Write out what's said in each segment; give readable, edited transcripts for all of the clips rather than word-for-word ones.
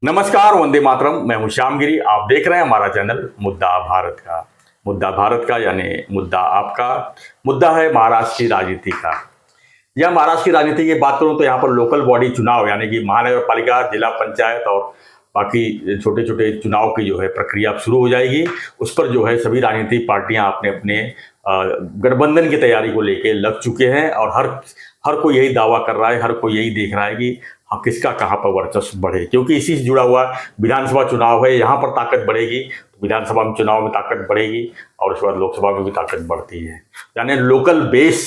नमस्कार, वंदे मातरम। मैं हूं श्यामगिरी। आप देख रहे हैं हमारा चैनल मुद्दा भारत का। मुद्दा भारत का यानी मुद्दा आपका। मुद्दा है महाराष्ट्र की राजनीति का। यह महाराष्ट्र की राजनीति की बात करूं तो यहाँ पर लोकल बॉडी चुनाव यानी कि महानगर पालिका, जिला पंचायत और बाकी छोटे छोटे चुनाव की जो है प्रक्रिया शुरू हो जाएगी। उस पर जो है सभी राजनीतिक पार्टियां अपने अपने गठबंधन की तैयारी को लेके लग चुके हैं और हर कोई यही दावा कर रहा है, हर कोई यही देख रहा है कि हाँ किसका कहाँ पर वर्चस्व बढ़े, क्योंकि इसी से जुड़ा हुआ विधानसभा चुनाव है। यहाँ पर ताकत बढ़ेगी तो विधानसभा में चुनाव में ताकत बढ़ेगी और उसके बाद लोकसभा में भी ताकत बढ़ती है। यानी लोकल बेस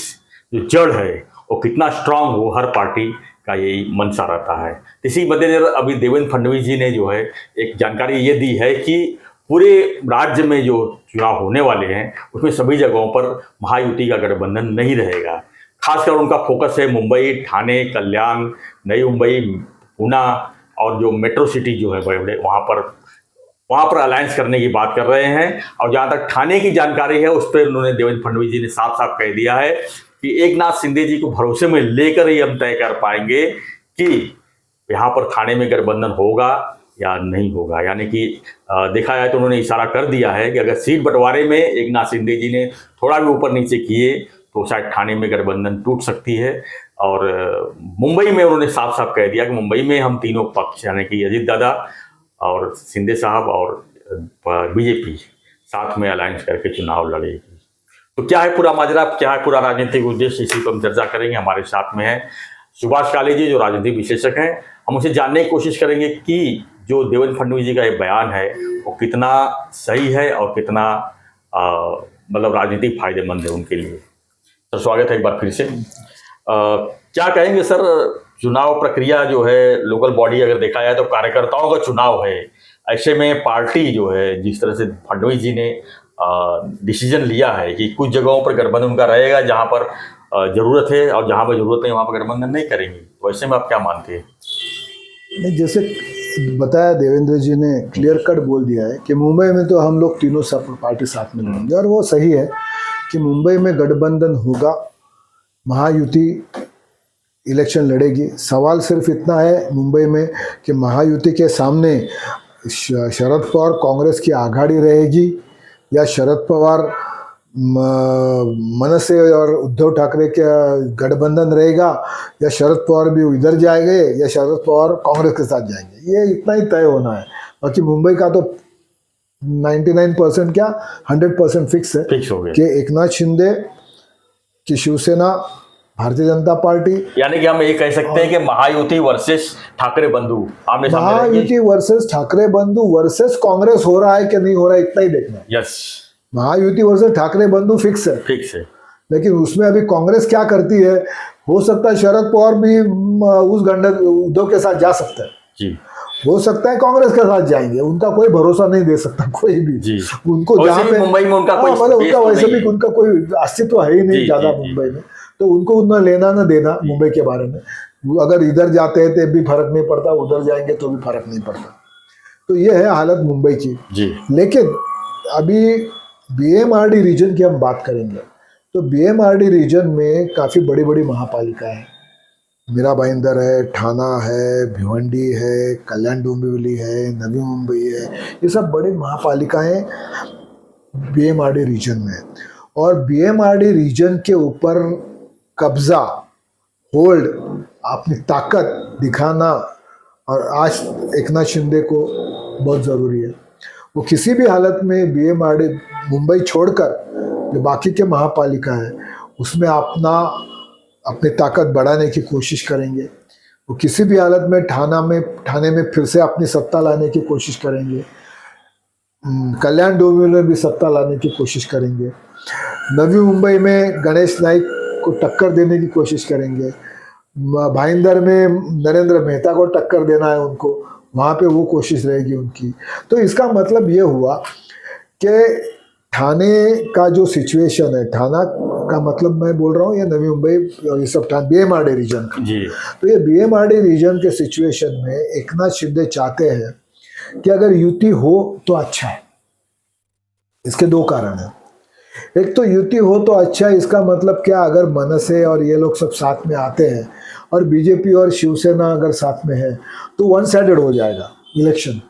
जो जड़ है वो कितना स्ट्रांग हो, हर पार्टी का यही मंशा रहता है। इसी मद्देनजर अभी देवेंद्र फडणवीस जी ने जो है एक जानकारी ये दी है कि पूरे राज्य में जो चुनाव होने वाले हैं उसमें सभी जगहों पर महायुति का गठबंधन नहीं रहेगा। खासकर उनका फोकस है मुंबई, ठाणे, कल्याण, नई मुंबई, पुणे और जो मेट्रो सिटी जो है बड़े बड़े वहाँ पर अलायंस करने की बात कर रहे हैं। और जहाँ तक ठाणे की जानकारी है उस पर उन्होंने देवेंद्र फडणवीस जी ने साफ साफ कह दिया है कि एक नाथ शिंदे जी को भरोसे में लेकर ही हम तय कर पाएंगे कि यहाँ पर ठाणे में गठबंधन होगा या नहीं होगा। यानी कि देखा जाए तो उन्होंने इशारा कर दिया है कि अगर सीट बंटवारे में एक नाथ शिंदे जी ने थोड़ा भी ऊपर नीचे किए तो शायद ठाणे में गठबंधन टूट सकती है। और मुंबई में उन्होंने साफ साफ कह दिया कि मुंबई में हम तीनों पक्ष यानी कि अजीत दादा और शिंदे साहब और बीजेपी साथ में अलायंस करके चुनाव लड़ेगी। तो क्या है पूरा माजरा, क्या है पूरा राजनीतिक उद्देश्य, इसी पर हम चर्चा करेंगे। हमारे साथ में है सुभाष काले जी जो राजनीतिक विशेषज्ञ हैं। हम उनसे जानने की कोशिश करेंगे कि जो देवेंद्र फडणवीस जी का ये बयान है वो कितना सही है और कितना मतलब राजनीतिक फायदेमंद है उनके लिए। सर स्वागत है एक बार फिर से। क्या कहेंगे सर, चुनाव प्रक्रिया जो है लोकल बॉडी अगर देखा जाए तो कार्यकर्ताओं का चुनाव है, ऐसे में पार्टी जो है जिस तरह से फडणवीस जी ने डिसीजन लिया है कि कुछ जगहों पर गठबंधन उनका रहेगा जहां पर जरूरत है और जहां पर जरूरत नहीं वहां पर गठबंधन नहीं करेंगे, तो ऐसे में आप क्या मानते हैं? नहीं, जैसे बताया देवेंद्र जी ने क्लियर कट बोल दिया है कि मुंबई में तो हम लोग तीनों सब पार्टी साथ में लड़ेंगे और वो सही है कि मुंबई में गठबंधन होगा, महायुति इलेक्शन लड़ेगी। सवाल सिर्फ इतना है मुंबई में कि महायुति के सामने शरद पवार कांग्रेस की आघाड़ी रहेगी या शरद पवार मनसे और उद्धव ठाकरे का गठबंधन रहेगा या शरद पवार भी इधर जाएंगे या शरद पवार कांग्रेस के साथ जाएंगे। ये इतना ही तय होना है। बाकी मुंबई का तो 99% क्या 100% फिक्स है कि एकनाथ शिंदे की शिवसेना, भारतीय जनता पार्टी, यानी कि हम ये कह सकते हैं कि महायुति वर्सेस ठाकरे बंधु आमने सामने, महायुति वर्सेस ठाकरे बंधु वर्सेस कांग्रेस हो रहा है कि नहीं हो रहा है इतना ही देखना है। यस, महायुति वर्सेस ठाकरे बंधु फिक्स है, लेकिन उसमें अभी कांग्रेस क्या करती है, हो सकता है शरद पवार भी उस गठबंधन उद्धव के साथ जा सकता है जी, हो सकता है कांग्रेस के साथ जाएंगे, उनका कोई भरोसा नहीं दे सकता कोई भी जी। उनको जहाँ पे मुंबई में उनका कोई मतलब उनका वैसे भी उनका कोई अस्तित्व है ही नहीं ज्यादा मुंबई में, तो उनको उतना लेना ना देना मुंबई के बारे में। अगर इधर जाते हैं तो भी फर्क नहीं पड़ता, उधर जाएंगे तो भी फर्क नहीं पड़ता। तो ये है हालत मुंबई की जी। लेकिन अभी बीएमआरडी रीजन की हम बात करेंगे तो बीएमआरडी रीजन में काफी बड़ी बड़ी महापालिका है, मीरा भाईंदर है, ठाणा है, भिवंडी है, कल्याण डोंबिवली है, नवी मुंबई है, ये सब बड़ी महापालिकाएं बीएमआरडी रीजन में। और बीएमआरडी रीजन के ऊपर कब्जा, होल्ड, अपनी ताकत दिखाना और आज एकनाथ शिंदे को बहुत ज़रूरी है। वो किसी भी हालत में बीएमआरडी मुंबई छोड़कर जो बाकी के महापालिका है उसमें अपनी ताकत बढ़ाने की कोशिश करेंगे। वो किसी भी हालत में ठाणे में फिर से अपनी सत्ता लाने की कोशिश करेंगे, कल्याण डोंबिवली में भी सत्ता लाने की कोशिश करेंगे, नवी मुंबई में गणेश नाइक को टक्कर देने की कोशिश करेंगे, भाईंदर में नरेंद्र मेहता को टक्कर देना है उनको, वहाँ पे वो कोशिश रहेगी उनकी। तो इसका मतलब ये हुआ कि ठाणे का जो सिचुएशन है, ठाणा का मतलब मैं बोल रहा हूँ ये नवी मुंबई और ये सब बीएमआरडी रीजन का जी। तो ये बीएमआरडी रीजन के सिचुएशन में एकनाथ शिंदे चाहते हैं कि अगर युति हो तो अच्छा है। इसके दो कारण हैं। एक तो युति हो तो अच्छा है, इसका मतलब क्या, अगर मनसे और ये लोग सब साथ में आते हैं और बीजेपी और शिवसेना अगर साथ में है तो वन साइडेड हो जाएगा। इलेक्शन।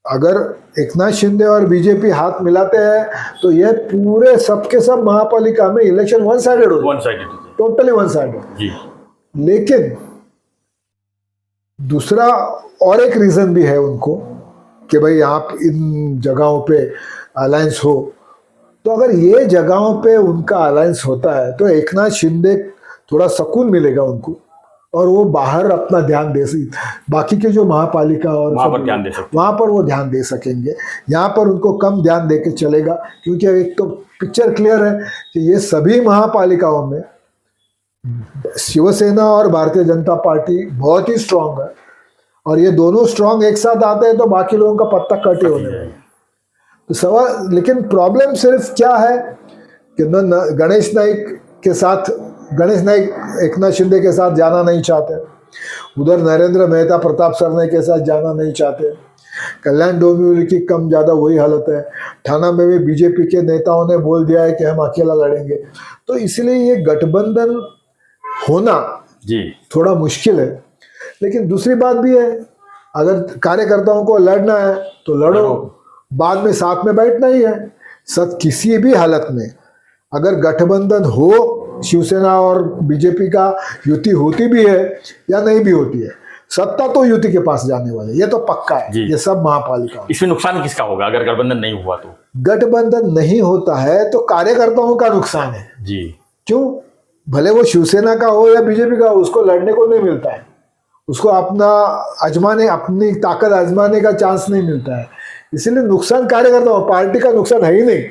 अगर एकनाथ शिंदे और बीजेपी हाथ मिलाते हैं तो ये पूरे सबके सब महापालिका में इलेक्शन वन साइडेड हो, one sided, totally one sided जी। लेकिन दूसरा और एक रीजन भी है उनको कि भाई आप इन जगहों पे अलायंस हो, तो अगर ये जगहों पे उनका अलायंस होता है तो एकनाथ शिंदे थोड़ा सुकून मिलेगा उनको, और वो बाहर अपना ध्यान दे बाकी के जो महापालिका और वहां पर ध्यान दे सकते, वहां पर वो ध्यान दे सकेंगे। यहाँ पर उनको कम ध्यान दे के चलेगा, क्योंकि एक तो पिक्चर क्लियर है कि ये सभी महापालिकाओं में शिवसेना और भारतीय जनता पार्टी बहुत ही स्ट्रांग है, और ये दोनों स्ट्रांग एक साथ आते हैं तो बाकी लोगों का पत्ता कटे होने वाला है। तो सवाल, लेकिन प्रॉब्लम सिर्फ क्या है कि गणेश नाइक एकनाथ शिंदे के साथ जाना नहीं चाहते, उधर नरेंद्र मेहता प्रताप सरनाईक के साथ जाना नहीं चाहते, कल्याण डोंबिवली की कम ज़्यादा वही हालत है, ठाणा में भी बीजेपी के नेताओं ने बोल दिया है कि हम अकेला लड़ेंगे। तो इसलिए ये गठबंधन होना जी थोड़ा मुश्किल है। लेकिन दूसरी बात भी है, अगर कार्यकर्ताओं को लड़ना है तो लड़ो, बाद में साथ में बैठना ही है। सब किसी भी हालत में अगर गठबंधन हो, शिवसेना और बीजेपी का युति होती भी है या नहीं भी होती है, सत्ता तो युति के पास जाने वाले, ये तो पक्का है। ये सब महापालिका। इसमें नुकसान किसका होगा अगर गठबंधन नहीं हुआ तो? गठबंधन नहीं होता है तो कार्यकर्ताओं का नुकसान है जी। क्यों? भले वो शिवसेना का हो या बीजेपी का हो, उसको लड़ने को नहीं मिलता है, उसको अपनी ताकत आजमाने का चांस नहीं मिलता है। इसीलिए नुकसान कार्यकर्ता, पार्टी का नुकसान है ही नहीं।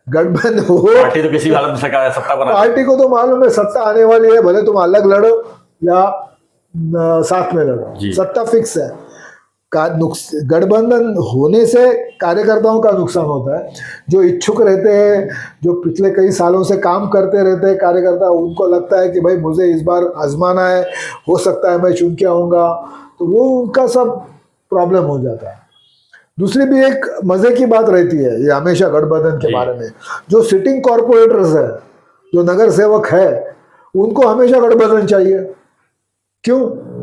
गठबंधन हो, पार्टी तो किसी भी हालत में सत्ता बना, पार्टी को तो मालूम है सत्ता आने वाली है, भले तुम अलग लड़ो या साथ में लड़ो, सत्ता फिक्स है। गठबंधन होने से कार्यकर्ताओं का नुकसान होता है। जो इच्छुक रहते हैं, जो पिछले कई सालों से काम करते रहते हैं कार्यकर्ता, उनको लगता है कि भाई मुझे इस बार आजमाना है, हो सकता है मैं चुन के आऊँगा, तो वो उनका सब प्रॉब्लम हो जाता है। दूसरी भी एक मजे की बात रहती है ये हमेशा गठबंधन के बारे में, जो सिटिंग कॉर्पोरेटर्स है, जो नगर सेवक है, उनको हमेशा गठबंधन चाहिए। क्यों?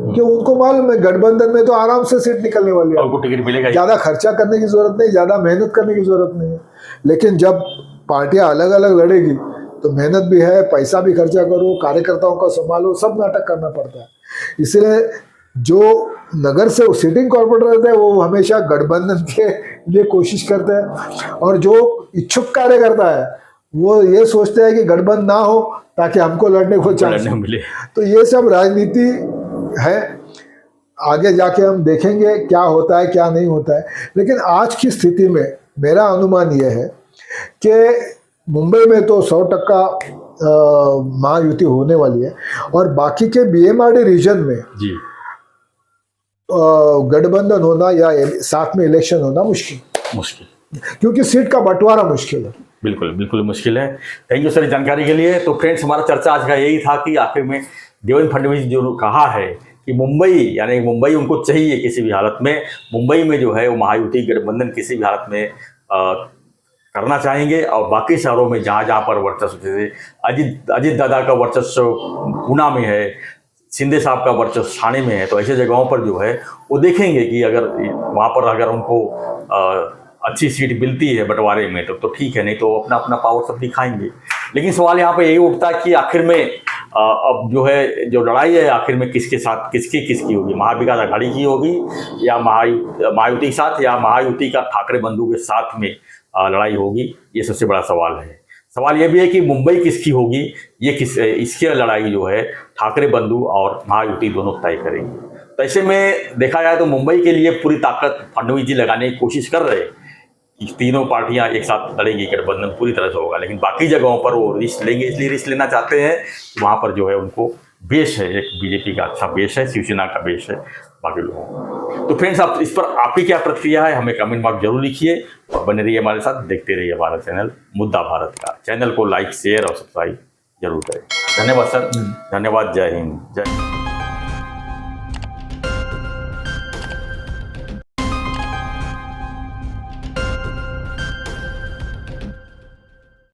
कि उनको मालूम है गठबंधन में तो आराम से सीट निकलने वाली है, उनको टिकट मिलेगा, ज्यादा खर्चा करने की जरूरत नहीं, ज्यादा मेहनत करने की जरूरत नहीं है। लेकिन जब पार्टियां अलग अलग लड़ेगी तो मेहनत भी है, पैसा भी खर्चा करो, कार्यकर्ताओं का संभालो, सब नाटक करना पड़ता है। इसलिए जो नगर से सिटिंग कॉर्पोरेटर रहते हैं वो हमेशा गठबंधन के लिए कोशिश करते हैं, और जो इच्छुक कार्यकर्ता है वो ये सोचते हैं कि गठबंधन ना हो ताकि हमको लड़ने को चांस मिले। तो ये सब राजनीति है, आगे जाके हम देखेंगे क्या होता है क्या नहीं होता है। लेकिन आज की स्थिति में मेरा अनुमान यह है कि मुंबई में तो 100% महायुति होने वाली है, और बाकी के बीएमआरडी रीजन में जी गठबंधन होना या साथ में इलेक्शन होना मुश्किल, क्योंकि सीट का बंटवारा मुश्किल है। बिल्कुल बिल्कुल मुश्किल है। थैंक यू सर जानकारी के लिए। तो फ्रेंड्स, हमारा चर्चा आज का यही था कि आखिर में देवेंद्र फडणवीस जो कहा है कि मुंबई उनको चाहिए किसी भी हालत में, मुंबई में जो है वो महायुति गठबंधन किसी भी हालत में करना चाहेंगे, और बाकी शहरों में जहाँ जहाँ पर वर्चस्व, जैसे अजित दादा का वर्चस्व पूना में है, शिंदे साहब का वर्चस्व ठाणे में है, तो ऐसे जगहों पर जो है वो देखेंगे कि अगर वहाँ पर अगर उनको अच्छी सीट मिलती है बंटवारे में तो ठीक है, नहीं तो अपना अपना पावर सब दिखाएंगे। लेकिन सवाल यहाँ पे यही उठता है कि आखिर में अब जो है जो लड़ाई है आखिर में किसके साथ किसकी होगी, महाविकास आघाड़ी की होगी या महायुति के साथ, या महायुति का ठाकरे बंधु के साथ में लड़ाई होगी? ये सबसे बड़ा सवाल है। सवाल ये भी है कि मुंबई किसकी होगी, इसकी लड़ाई जो है ठाकरे बंधु और महायुति दोनों तय करेंगे। तो ऐसे में देखा जाए तो मुंबई के लिए पूरी ताकत फडणवीस जी लगाने की कोशिश कर रहे हैं, तीनों पार्टियां एक साथ लड़ेंगी, गठबंधन पूरी तरह से होगा। लेकिन बाकी जगहों पर वो रिस्क लेंगे, इसलिए रिस्क लेना चाहते हैं वहाँ पर जो है उनको बेस है, एक बीजेपी का अच्छा बेस है, शिवसेना का बेस है बाकी लोगों को। तो फ्रेंड्स, आप इस पर आपकी क्या प्रतिक्रिया है हमें कमेंट बॉक्स जरूर लिखिए, और बने रहिए हमारे साथ, देखते रहिए हमारा चैनल मुद्दा भारत का। चैनल को लाइक शेयर और सब्सक्राइब जरूर करें। धन्यवाद सर, धन्यवाद। जय हिंद, जय